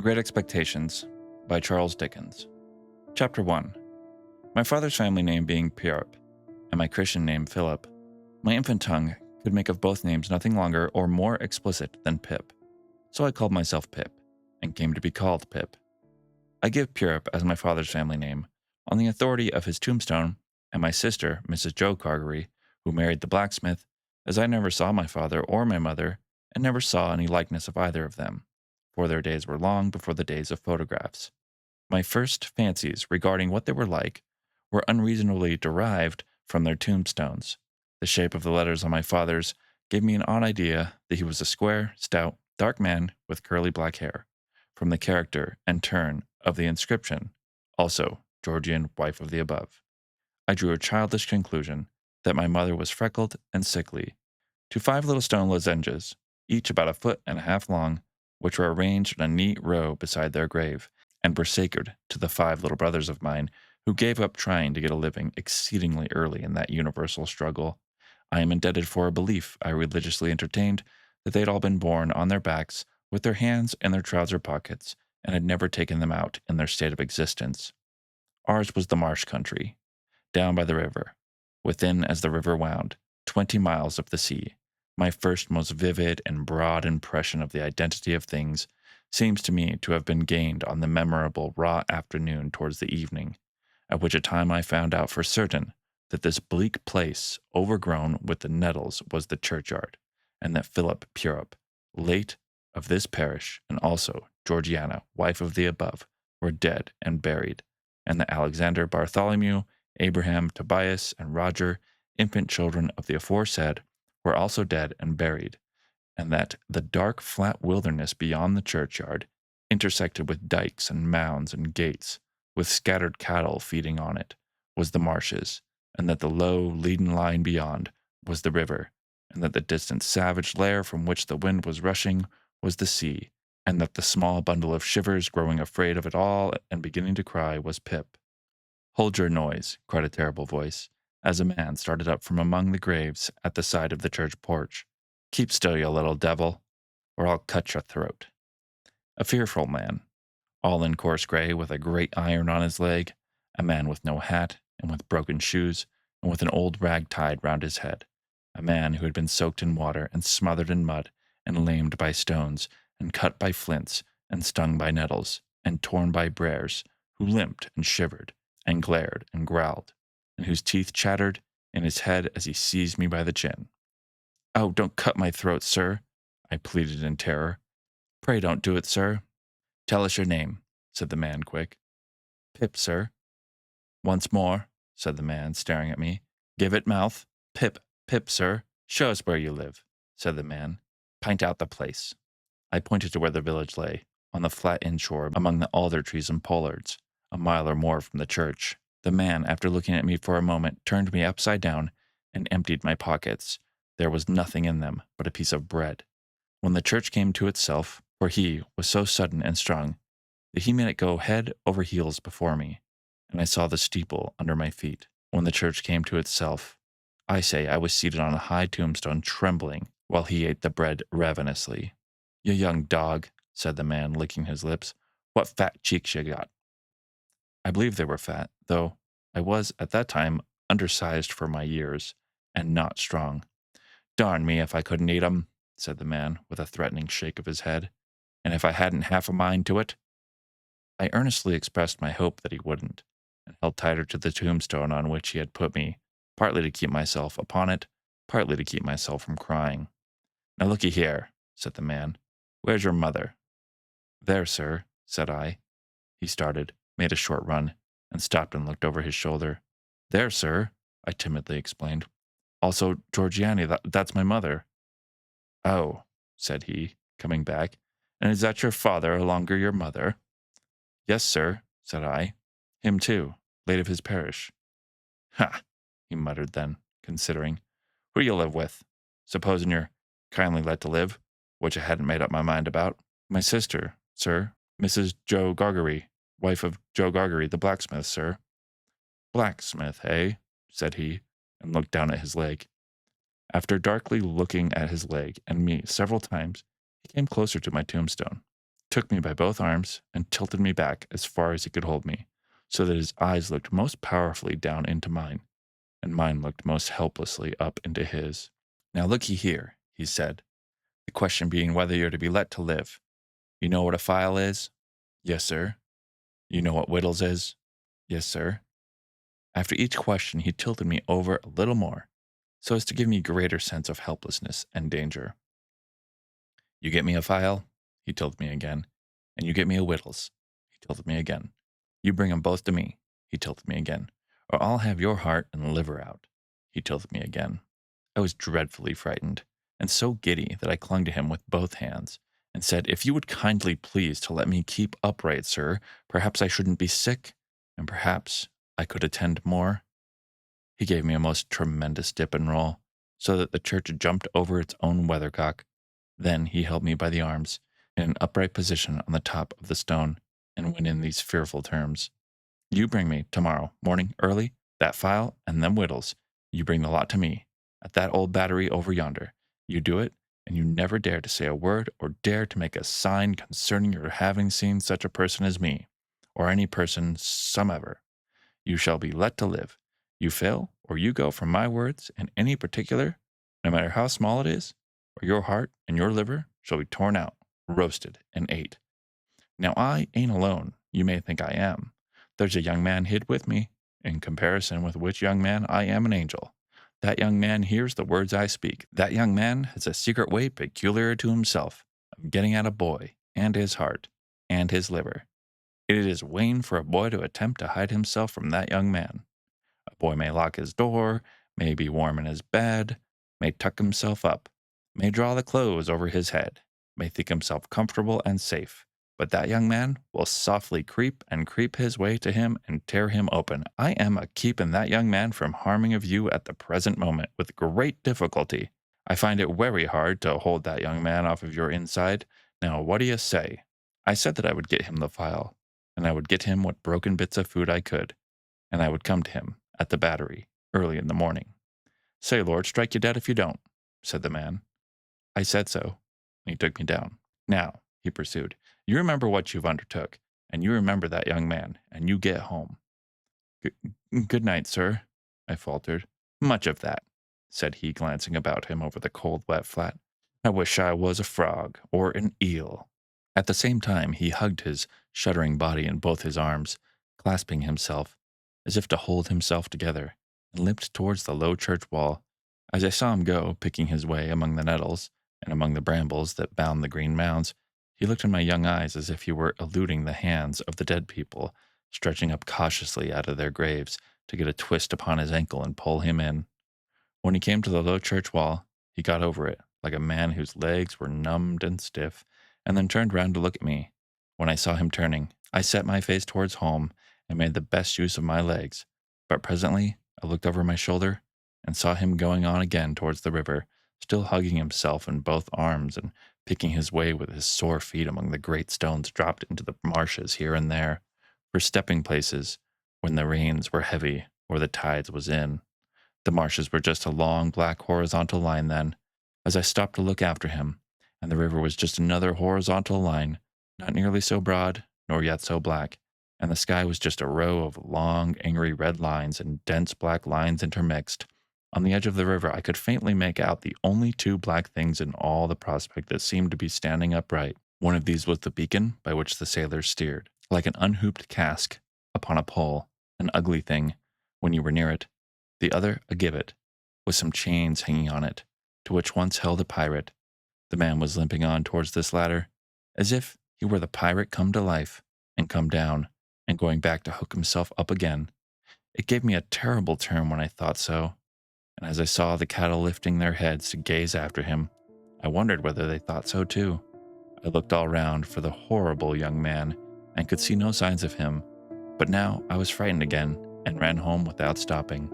Great Expectations by Charles Dickens. Chapter 1. My father's family name being Pierre, and my Christian name Philip, my infant tongue could make of both names nothing longer or more explicit than Pip. So I called myself Pip, and came to be called Pip. I give Pierre as my father's family name, on the authority of his tombstone, and my sister, Mrs. Joe Gargery, who married the blacksmith, as I never saw my father or my mother, and never saw any likeness of either of them, for their days were long before the days of photographs. My first fancies regarding what they were like were unreasonably derived from their tombstones. The shape of the letters on my father's gave me an odd idea that he was a square, stout, dark man with curly black hair, from the character and turn of the inscription, also Georgian wife of the above. I drew a childish conclusion that my mother was freckled and sickly, to 5 little stone lozenges, each about a foot and a half long, which were arranged in a neat row beside their grave, and were sacred to the 5 little brothers of mine who gave up trying to get a living exceedingly early in that universal struggle. I am indebted for a belief I religiously entertained that they had all been born on their backs with their hands in their trouser pockets and had never taken them out in their state of existence. Ours was the marsh country, down by the river, within as the river wound, 20 miles of the sea. My first most vivid and broad impression of the identity of things seems to me to have been gained on the memorable raw afternoon towards the evening, at which a time I found out for certain that this bleak place overgrown with the nettles was the churchyard, and that Philip Purup, late of this parish, and also Georgiana, wife of the above, were dead and buried, and that Alexander, Bartholomew, Abraham, Tobias, and Roger, infant children of the aforesaid, were also dead and buried, and that the dark flat wilderness beyond the churchyard, intersected with dikes and mounds and gates, with scattered cattle feeding on it, was the marshes, and that the low, leaden line beyond was the river, and that the distant savage lair from which the wind was rushing was the sea, and that the small bundle of shivers growing afraid of it all and beginning to cry was Pip. "Hold your noise," cried a terrible voice, as a man started up from among the graves at the side of the church porch. "Keep still, you little devil, or I'll cut your throat." A fearful man, all in coarse gray, with a great iron on his leg, a man with no hat, and with broken shoes, and with an old rag tied round his head, a man who had been soaked in water, and smothered in mud, and lamed by stones, and cut by flints, and stung by nettles, and torn by briars, who limped and shivered, and glared and growled, and whose teeth chattered in his head as he seized me by the chin. "Oh, don't cut my throat, sir," I pleaded in terror. "Pray don't do it, sir." "Tell us your name," said the man quick. "Pip, sir." "Once more," said the man, staring at me. "Give it mouth." Pip, sir." "Show us where you live," said the man. "Pint out the place." I pointed to where the village lay, on the flat inshore among the alder trees and pollards, a mile or more from the church. The man, after looking at me for a moment, turned me upside down and emptied my pockets. There was nothing in them but a piece of bread. When the church came to itself, for he was so sudden and strong that he made it go head over heels before me, and I saw the steeple under my feet. When the church came to itself, I say I was seated on a high tombstone trembling while he ate the bread ravenously. "You young dog," said the man, licking his lips, "what fat cheeks you got." I believe they were fat, though I was at that time undersized for my years, and not strong. "Darn me if I couldn't eat 'em," said the man, with a threatening shake of his head, "and if I hadn't half a mind to it." I earnestly expressed my hope that he wouldn't, and held tighter to the tombstone on which he had put me, partly to keep myself upon it, partly to keep myself from crying. "Now looky here," said the man. "Where's your mother?" "There, sir," said I. He started, made a short run, and stopped and looked over his shoulder. "There, sir," I timidly explained. "Also Georgiani, that's my mother." "Oh," said he, coming back, "and is that your father longer your mother?" "Yes, sir," said I. "Him too, late of his parish." "Ha!" he muttered then, considering. "Who you live with? Supposin' you're kindly let to live, which I hadn't made up my mind about." "My sister, sir, Mrs. Joe Gargery, wife of Joe Gargery, the blacksmith, sir." "Blacksmith, eh?" said he, and looked down at his leg. After darkly looking at his leg and me several times, he came closer to my tombstone. took me by both arms and tilted me back as far as he could hold me, so that his eyes looked most powerfully down into mine, and mine looked most helplessly up into his. Now look ye here, he said, the question being whether you're to be let to live. You know what a file is? Yes, sir. You know what whittles is? Yes, sir. After each question, he tilted me over a little more, so as to give me greater sense of helplessness and danger. You get me a file? He tilted me again. And you get me a whittles? He tilted me again. You bring 'em both to me? He tilted me again. Or I'll have your heart and liver out. He tilted me again. I was dreadfully frightened, and so giddy that I clung to him with both hands, and said, if you would kindly please to let me keep upright, sir, perhaps I shouldn't be sick, and perhaps I could attend more. He gave me a most tremendous dip and roll, so that the church jumped over its own weathercock. Then he held me by the arms, in an upright position on the top of the stone, and went in these fearful terms. You bring me, tomorrow morning early, that file and them whittles. You bring the lot to me, at that old battery over yonder. You do it, and you never dare to say a word or dare to make a sign concerning your having seen such a person as me, or any person somever. You shall be let to live. You fail, or you go from my words in any particular, no matter how small it is, or your heart and your liver shall be torn out, roasted, and ate. Now I ain't alone, you may think I am. There's a young man hid with me, in comparison with which young man I am an angel. That young man hears the words I speak. That young man has a secret way peculiar to himself of getting at a boy, and his heart, and his liver. It is vain for a boy to attempt to hide himself from that young man. A boy may lock his door, may be warm in his bed, may tuck himself up, may draw the clothes over his head, may think himself comfortable and safe. But that young man will softly creep his way to him and tear him open. I am a keeping that young man from harming of you at the present moment with great difficulty. I find it very hard to hold that young man off of your inside. Now, what do you say? I said that I would get him the file, and I would get him what broken bits of food I could, and I would come to him at the battery early in the morning. Say, Lord, strike you dead if you don't, said the man. I said so, and he took me down. Now, he pursued, you remember what you've undertook, and you remember that young man, and you get home. Good night, sir, I faltered. Much of that, said he, glancing about him over the cold, wet flat. I wish I was a frog or an eel. At the same time, he hugged his shuddering body in both his arms, clasping himself, as if to hold himself together, and limped towards the low church wall. As I saw him go, picking his way among the nettles and among the brambles that bound the green mounds, he looked in my young eyes as if he were eluding the hands of the dead people, stretching up cautiously out of their graves to get a twist upon his ankle and pull him in. When he came to the low church wall, he got over it, like a man whose legs were numbed and stiff, and then turned round to look at me. When I saw him turning, I set my face towards home and made the best use of my legs. But presently I looked over my shoulder and saw him going on again towards the river, still hugging himself in both arms and picking his way with his sore feet among the great stones dropped into the marshes here and there, for stepping places when the rains were heavy or the tides was in. The marshes were just a long black horizontal line then, as I stopped to look after him, and the river was just another horizontal line, not nearly so broad, nor yet so black, and the sky was just a row of long, angry red lines and dense black lines intermixed. On the edge of the river I could faintly make out the only two black things in all the prospect that seemed to be standing upright. One of these was the beacon by which the sailors steered, like an unhooped cask upon a pole, an ugly thing, when you were near it. The other a gibbet, with some chains hanging on it, to which once held a pirate. The man was limping on towards this latter, as if he were the pirate come to life, and come down, and going back to hook himself up again. It gave me a terrible turn when I thought so, and as I saw the cattle lifting their heads to gaze after him, I wondered whether they thought so too. I looked all round for the horrible young man, and could see no signs of him, but now I was frightened again, and ran home without stopping.